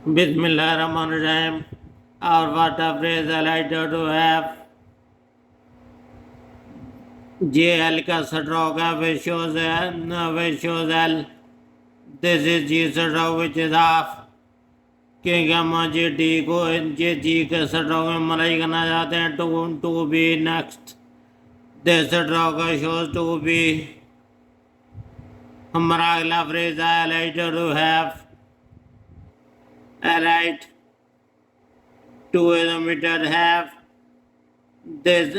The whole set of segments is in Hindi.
Bismillahirrahmanirrahim. Our water phrase I like to have JL का stroke है which shows L. This is G stroke which is half. क्योंकि हम जे डी को जे जी के stroke में मलाई करना चाहते हैं to be next. This stroke shows to be. हमारा अगला phrase I like to have right. To is omitted have. This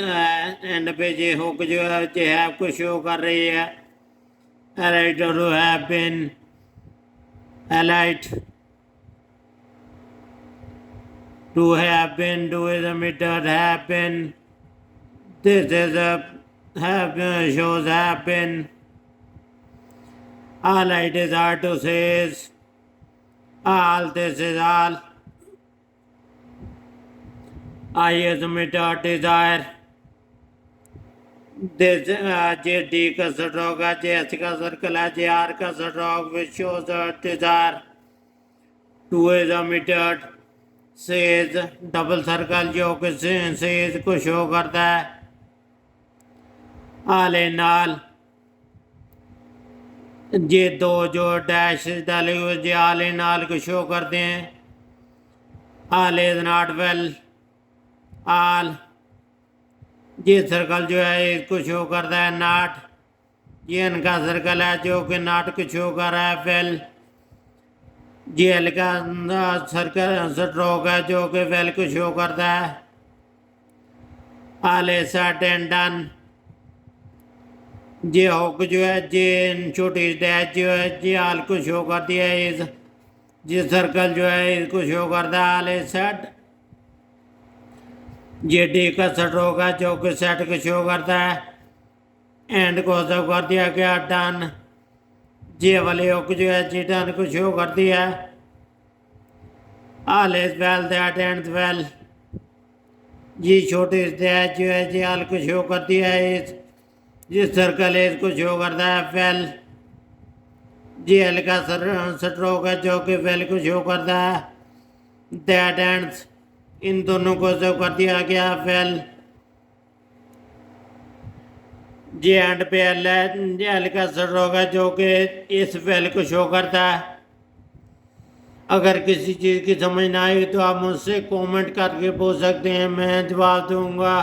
end पे जे हुक जो है जे हैव को शो कर रही है alight to have been alight to have been to is omitted have been this is have shows have been alight is are to says all this is all I is omitted desire. This J D का स्ट्रोक है जे एस का सर्कल है जे आर का stroke which shows desire. To is omitted says double circle जो कि says को शो करता है all in all. ये दो जो डैश डाले हुए जे all in all को शो करते हैं all is not well. आल ये सर्कल जो है इसको शो करता है नाट ये इनका सर्कल है जो कि नाट को शो कर रहा है वेल ये एल का सर्कल स्ट्रोक है जो कि वेल को शो करता है आल ए सेट एंड डन ये हुक जो है जे छोटी डैश जो है ये आल को शो करती है इस ये सर्कल जो है इसको शो करता है आल ए सेट जे डी का स्ट्रोक है जो कि सेट को शो करता है एंड को सब कर दिया गया डन जे वाले हुक जो है जी डन को शो करती है all is well that end well जी छोटी डैश जो है जी ऑल को शो करती है इस जिस सर्कल है इसको शो करता है वेल जी एल का स्ट्रोक है जो कि वेल को शो करता है दैट एंड्स इन दोनों को सब कर दिया गया वेल जे एंड पे एल है जे एल का स्ट्रोक है जो कि इस वेल को शो करता है अगर किसी चीज़ की समझ ना आई तो आप मुझसे कमेंट करके पूछ सकते हैं मैं जवाब दूंगा।